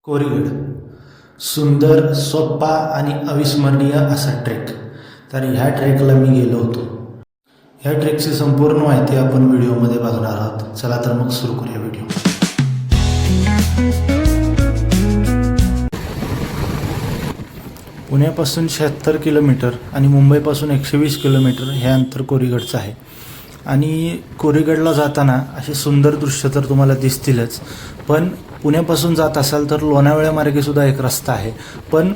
कोरीगड सुंदर, सोपा आणि अविस्मरणीय असा ट्रेक. तर ह्या ट्रेकला मी गेलो होतो. ह्या ट्रेकची संपूर्ण माहिती आपण व्हिडिओमध्ये बघणार आहोत. चला तर मग सुरू करूया व्हिडिओ. पुण्यापासून 76 किलोमीटर आणि मुंबईपासून 120 किलोमीटर हे अंतर कोरीगडचं आहे. आणि कोरीगडला जाताना असे सुंदर दृश्य तर तुम्हाला दिसतीलच, पण पुण्यापासून जात असाल तर लोणावळ्या मार्गेसुद्धा एक रस्ता आहे. पण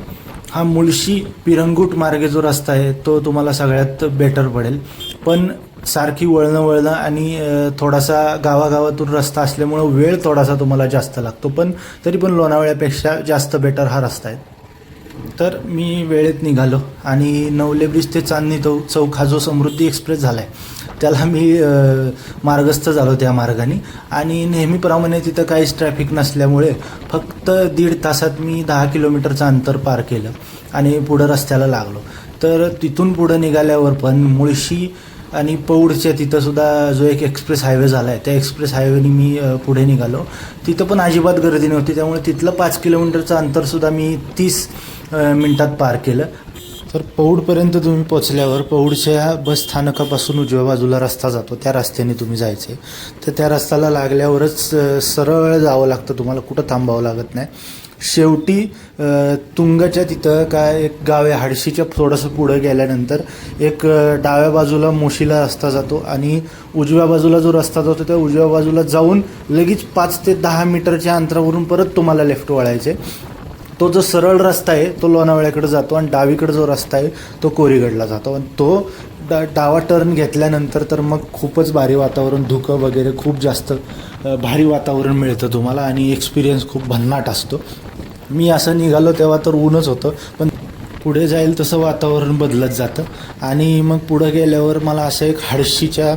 हा मुळशी पिरंगुट मार्गे जो रस्ता आहे तो तुम्हाला सगळ्यात बेटर पडेल. पण सारखी वळणं आणि थोडासा गावागावातून रस्ता असल्यामुळं वेळ थोडासा तुम्हाला जास्त लागतो, पण तरी पण लोणावळ्यापेक्षा जास्त बेटर हा रस्ता आहे. तर मी वेळेत निघालो आणि नवले ब्रिज ते चांदणी चौक हा जो समृद्धी एक्सप्रेस झाला आहे त्याला मी मार्गस्थ झालो त्या मार्गाने. आणि नेहमीप्रमाणे तिथं काहीच ट्रॅफिक नसल्यामुळे फक्त 1.5 तासात मी 10 किलोमीटरचं अंतर पार केलं आणि पुढं रस्त्याला लागलो. तर तिथून पुढं निघाल्यावर पण मुळशी आणि पौडच्या तिथंसुद्धा जो एक एक्सप्रेस हायवे झाला आहे त्या एक्सप्रेस हायवेने मी पुढे निघालो. तिथं पण अजिबात गर्दी नव्हती, त्यामुळे तिथलं 5 किलोमीटरचं अंतरसुद्धा मी 30 मिनटात पार केलं. तर पौडपर्यंत तुम्ही पोचल्यावर पौडच्या बस स्थानकापासून उजव्या बाजूला रस्ता जातो, त्या रस्त्याने तुम्ही जायचे. तर त्या रस्त्याला लागल्यावरच सरळ जावं लागतं, तुम्हाला कुठं थांबावं लागत नाही. शेवटी तुंगाच्या तिथं काय एक गाव आहे, हाडशीच्या थोडंसं पुढं गेल्यानंतर एक डाव्या बाजूला मोशीला रस्ता जातो आणि उजव्या बाजूला जो रस्ता जातो त्या उजव्या बाजूला जाऊन लगेच 5 ते 10 मीटरच्या अंतरावरून परत तुम्हाला लेफ्ट वळायचे. तो जो सरळ रस्ता आहे तो लोणावळ्याकडे जातो आणि डावीकडे जो रस्ता आहे तो कोरीगडला जातो. आणि तो डावा टर्न घेतल्यानंतर तर मग खूपच भारी वातावरण, धुकं वगैरे खूप जास्त भारी वातावरण मिळतं तुम्हाला आणि एक्सपिरियन्स खूप भन्नाट असतो. मी असं निघालो तेव्हा तर ऊनच होतं, पण पुढे जाईल तसं वातावरण बदलत जातं. आणि मग पुढं गेल्यावर मला असं एक हाडशीच्या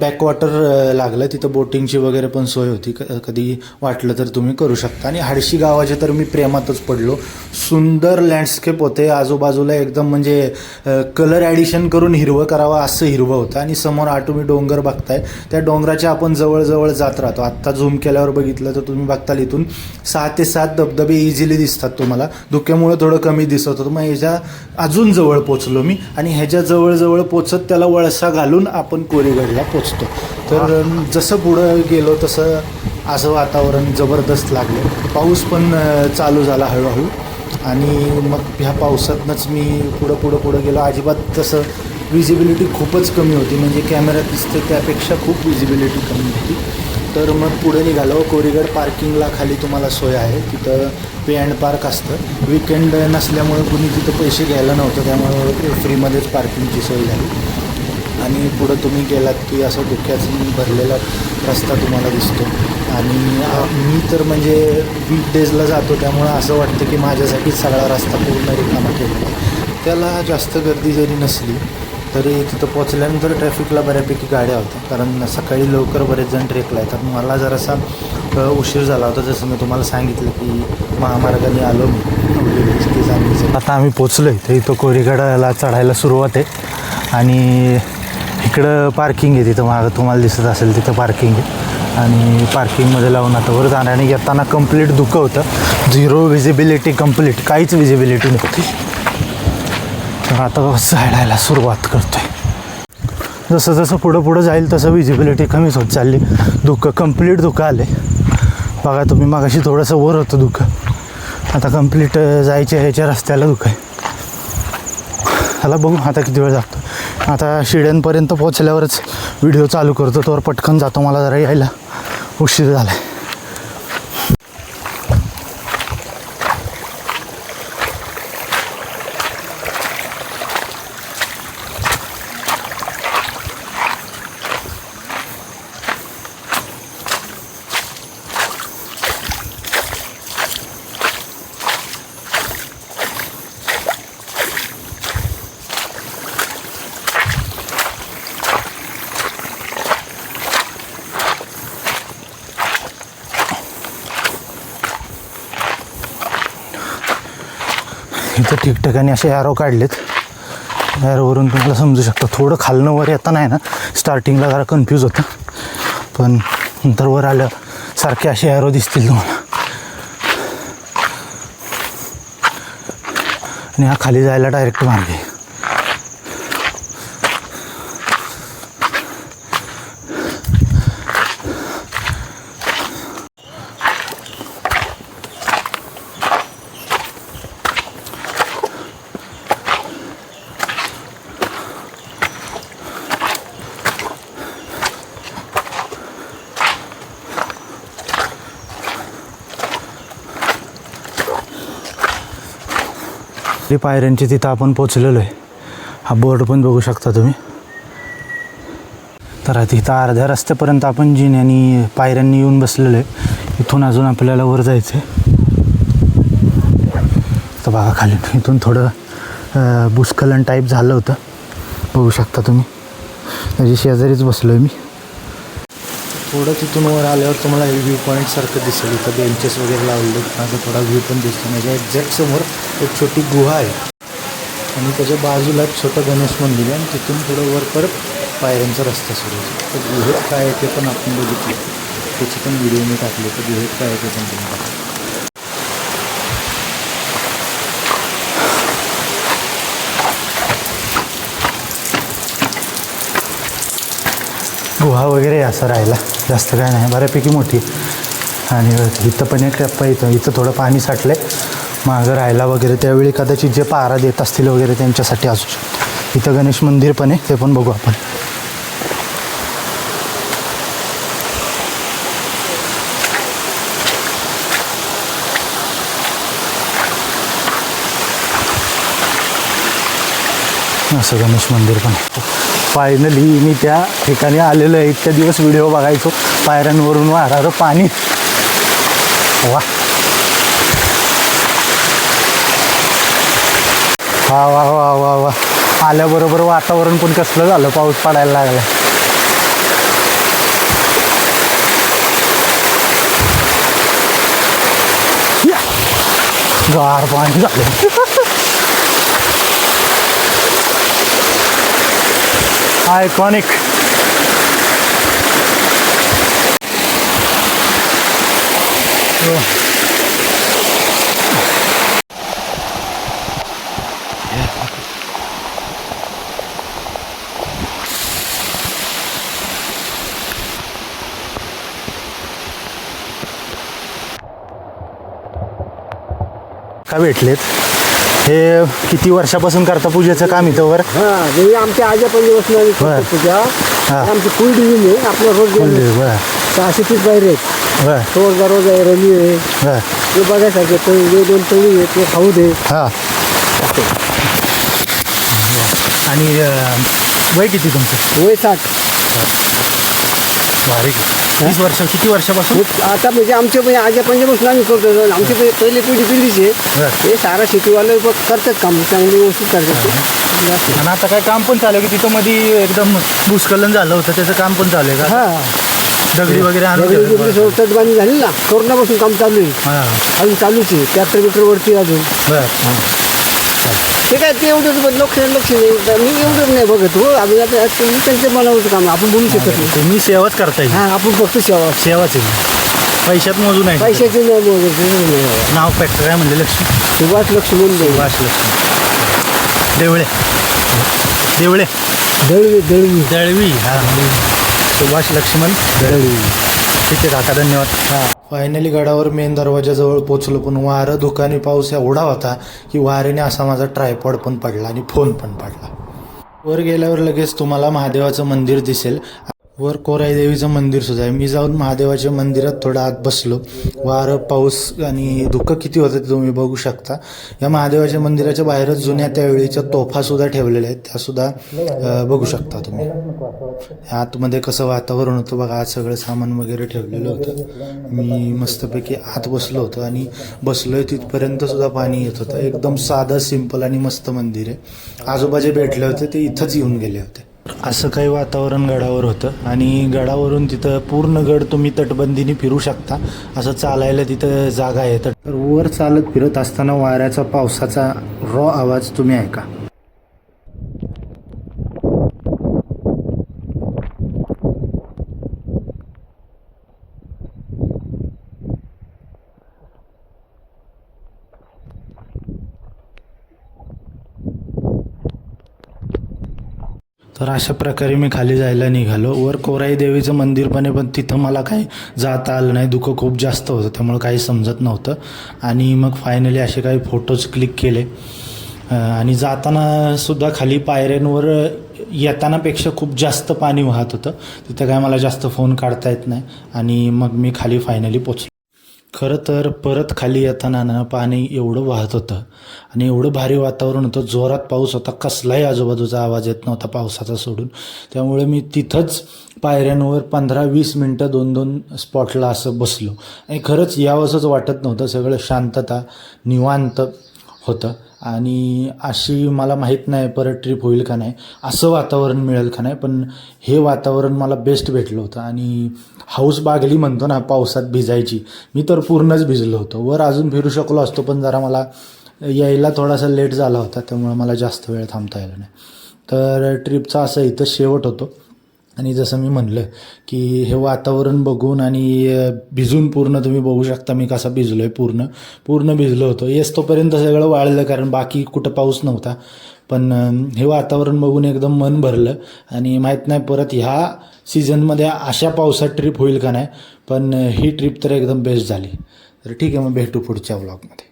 बॅकवॉटर लागलं. तिथं बोटिंगची वगैरे पण सोय होती, कधी वाटलं तर तुम्ही करू शकता. आणि हाडशी गावाचे तर मी प्रेमातच पडलो. सुंदर लँडस्केप होते आजूबाजूला, एकदम म्हणजे कलर ॲडिशन करून हिरवं करावं असं हिरवं होतं. आणि समोर तुम्ही डोंगर बघताय, त्या डोंगराच्या आपण जवळजवळ जात राहतो. आत्ता झूम केल्यावर बघितलं तर तुम्ही बघताल इथून 6 ते 7 धबधबे इझिली दिसतात तुम्हाला. धुक्यामुळे थोडं कमी दिसत होतं. मग ह्याच्या अजून जवळ पोचलो मी आणि ह्याच्या जवळ पोचत त्याला वळसा घालून आपण कोरीगडला पोचतो. तर जसं पुढं गेलो तसं असं वातावरण जबरदस्त लागलं. पाऊस पण चालू झाला हळूहळू आणि मग ह्या पावसातनंच मी पुढं गेलो. अजिबात तसं विजिबिलिटी खूपच कमी होती, म्हणजे कॅमेऱ्यात दिसते त्यापेक्षा खूप विजिबिलिटी कमी होती. तर मग पुढे निघालो. कोरीगड पार्किंगला खाली तुम्हाला सोय आहे, तिथं पे अँड पार्क असतं. विकेंड नसल्यामुळे कुणी तिथं पैसे घ्यायला नव्हतं, त्यामुळे फ्रीमध्येच पार्किंगची सोय झाली. आणि पुढं तुम्ही गेलात की असं धुक्याचं भरलेला रस्ता तुम्हाला दिसतो. आणि मी तर म्हणजे वीकडेजला जातो, त्यामुळं असं वाटतं की माझ्यासाठी सगळा रस्ता पूर्ण रिकामा केलेला आहे. त्याला जास्त गर्दी जरी नसली तरी तिथं पोचल्यानंतर ट्रॅफिकला बऱ्यापैकी गाड्या होत्या, कारण सकाळी लवकर बरेच जण ट्रेकला येतात. मला जरासा उशीर झाला होता, जसं मी तुम्हाला सांगितलं की महामार्गाने आलो मी. आता आम्ही पोचलो आहे, तर इथं कोरीगडाला चढायला सुरुवात आहे. आणि इकडं पार्किंग आहे, तिथं मागं तुम्हाला दिसत असेल तिथं पार्किंग आहे. आणि पार्किंगमध्ये लावून आता वर जाण्याने येताना कंप्लीट धुकं होतं, 0 विजिबिलिटी, कंप्लीट काहीच विजिबिलिटी नव्हती. तर आता चढायला सुरुवात करतोय. जसं पुढं जाईल तसं विजिबिलिटी कमीच होत चालली. कंप्लीट धुकं आले बघा तुम्ही. मागाशी थोडंसं वर होतं धुकं, आता कंप्लीट जायच्या ह्याच्या रस्त्याला धुकं आहे. त्याला बघू आता किती वेळ लागतो. आता शिड्यांपर्यंत पोचल्यावरच व्हिडिओ चालू करतो, तोवर पटकन जातो, मला जरा यायला उशीर झाला आहे. इथं ठिकठिकाणी असे ॲरो काढलेत. ॲरोवरून तुम्हाला समजू शकतं. थोडं खालनं वर येताना आहे ना, स्टार्टिंगला जरा कन्फ्यूज होतं, पण नंतर वर आलं सारखे असे ॲरो दिसतील तुम्हाला. आणि हा खाली जायला डायरेक्ट मार्ग आहे. पायऱ्यांची तिथं आपण पोचलेलो आहे. हा बोर्ड पण बघू शकता तुम्ही. तर तिथं अर्ध्या रस्त्यापर्यंत आपण जिन्यानी पायऱ्यांनी येऊन बसलेलो आहे. इथून अजून आपल्याला वर जायचं आहे. तर बघा खाली इथून थोडं भूस्खलन टाईप झालं होतं, बघू शकता तुम्ही. त्याची शेजारीच बसलो आहे मी. थोडं तिथून वर आल्यावर तुम्हाला हे व्ह्यू पॉईंटसारखं दिसेल. इथं बेंचेस वगैरे लावले, माझा थोडा व्ह्यू पण दिसतो. माझ्या एक्झॅक्ट समोर एक छोटी गुहा आहे आणि त्याच्या बाजूला छोटं गणेश मंदिर आहे आणि तिथून थोडं वर परत पायऱ्यांचा रस्ता सुरू होतो. तर गुहेत काय आहे ते पण आपण बघितलं, त्याची पण व्हिडिओ मी टाकले. तर गुहेत काय आहे ते पण तुम्ही टाकले. गुहा वगैरे असं राहिला, जास्त काय नाही, बऱ्यापैकी मोठी. आणि इथं पण एक टप्पा, इथं थोडं पाणी साठलं आहे मागं राहायला वगैरे. त्यावेळी कदाचित जे पहारा देत असतील वगैरे त्यांच्यासाठी असू शकतो. इथं गणेश मंदिर पण आहे, ते पण बघू आपण. असं गणेश मंदिर पण. फायनली मी त्या ठिकाणी आलेलो आहे. इतक्या दिवस व्हिडिओ बघायचो, पायऱ्यांवरून वाहणारं पाणी. वा वा वा वा वा वा. आल्याबरोबर वातावरण पण कसलं झालं, पाऊस पडायला लागला. गार पाणी झालं. आयकॉनिक. का भेटलेत? हे किती वर्षापासून करता पूजेचं काम इथं वर? हां, आमच्या आज्या पंचवसनं पूजा. आमची फुल डिझिन आहे. आपलं रोज 630 बाहेर आहेत. रोज आहे, रमी आहे. ते बघायसारखे तळी, 2 तळी आहे, ते खाऊ दे. हां. आणि वय किती तुमचं? वय 60. भारी. 30 वर्ष. किती वर्षापासून? आता म्हणजे आमच्या म्हणजे आज्या पंचवसनं आम्ही करतो. आमची पहिली पिढीची आहे. हे सारा शेतीवाले करतात काम, चांगली व्यवस्थित करतात. आणि आता काय काम पण चालू आहे की तिथं मध्ये एकदम भूस्खलन झालं होतं, त्याचं काम पण चालू आहे का? हां, दगडी वगैरे तटबांधी झाली ना, कोरोनापासून काम चालू आहे. अजून चालूच आहे. 73 मीटरवरती अजून. ते काय ते एवढंच लक्ष नाही, मी एवढंच नाही बघत हो. आम्ही आता त्यांच्या मनावरचं काम आपण बोलू शकत नाही. तुम्ही सेवाच करताय? हां, आपण फक्त सेवाच आहे. पैशात मोजून आहे? पैशाचे नाही बघत. नाव फॅक्टर काय म्हणले? सुभाष लक्ष्मण. सुभाष लक्ष्मण देवळे. देवळे दळवी. हां, सुभाष लक्ष्मण दळवी. ठीक आहे काका, धन्यवाद. हां. फायनली गडावर मेन दरवाजाजवळ पोचलो, पण वारं, धुकानी पाऊस एवढा होता की वाऱ्याने असा माझा ट्रायपॉड पण पडला आणि फोन पण पडला. वर गेल्यावर लगेच तुम्हाला महादेवाचं मंदिर दिसेल. वर कोराई देवीचं मंदिर सुद्धा आहे. मी जाऊन महादेवाच्या मंदिरात थोडा आत बसलो. वारं, पाऊस आणि धुकं किती होतं ते तुम्ही बघू शकता. या महादेवाच्या मंदिराच्या बाहेरच जुन्या त्यावेळीच्या तोफासुद्धा ठेवलेल्या आहेत, त्यासुद्धा बघू शकता तुम्ही. आतमध्ये कसं वातावरण होतं बघा. आज सगळं सामान वगैरे ठेवलेलं होतं. मी मस्तपैकी आत बसलो होतो आणि बसलोय तिथपर्यंत सुद्धा पाणी येत होतं. एकदम साधं, सिंपल आणि मस्त मंदिर आहे. आजोबा जे भेटले होते ते इथंच येऊन गेले होते. असं काही वातावरण गडावर होतं आणि गडावरून तिथं पूर्ण गड तुम्ही तटबंदीने फिरू शकता. असं चालायला तिथं जागा आहे. तर वर चालत फिरत असताना वाऱ्याचा, पावसाचा रॉ आवाज तुम्ही ऐका. तर अशा प्रकारे मी खाली जायला निघालो. वर कोराई देवीचं मंदिर पण आहे, पण तिथं मला काही जाता आलं नाही. धुकं खूप जास्त होतं, त्यामुळे काही समजत नव्हतं. आणि मग फायनली असे काही फोटोज क्लिक केले. आणि जाताना सुद्धा खाली पायऱ्यांवर येतानापेक्षा खूप जास्त पाणी वाहत होतं. तिथं काय मला जास्त फोन काढता येत नाही. आणि मग मी खाली फायनली पोचलो. खरं तर परत खाली येताना ना पाणी एवढं वाहत होतं आणि एवढं भारी वातावरण होतं, जोरात पाऊस होता, कसलाही आजूबाजूचा आवाज येत नव्हता पावसाचा सोडून. त्यामुळे मी तिथंच पायऱ्यांवर 15-20 मिनटं 2-2 स्पॉटला असं बसलो. आणि खरंच यावंसंच वाटत नव्हतं. सगळं शांतता, निवांत होतं. आणि अशी मला माहीत नाही परत ट्रिप होईल का नाही, असं वातावरण मिळेल का नाही, पण हे वातावरण मला बेस्ट भेटलं होतं. आणि हाऊस बागली म्हणतो ना पावसात भिजायची, मी तर पूर्णच भिजलो होतो. वर अजून फिरू शकलो असतो, पण जरा मला यायला थोडासा लेट झाला होता, त्यामुळे मला जास्त वेळ थांबता आला नाही. तर ट्रिपचा असं इथं शेवट होतो. आणि जसं मी म्हणलं की हे वातावरण बघून आणि भिजून पूर्ण तुम्ही बघू शकता मी कसा भिजलो आहे. पूर्ण भिजलो होतो. तोपर्यंत सगळं वाळलं, कारण बाकी कुठं पाऊस नव्हता. पण हे वातावरण बघून एकदम मन भरलं. आणि माहीत नाही परत ह्या सीझनमध्ये अशा पावसात ट्रिप होईल का नाही, पण ही ट्रिप तर एकदम बेस्ट झाली. तर ठीक आहे, मग भेटू पुढच्या व्लॉगमध्ये.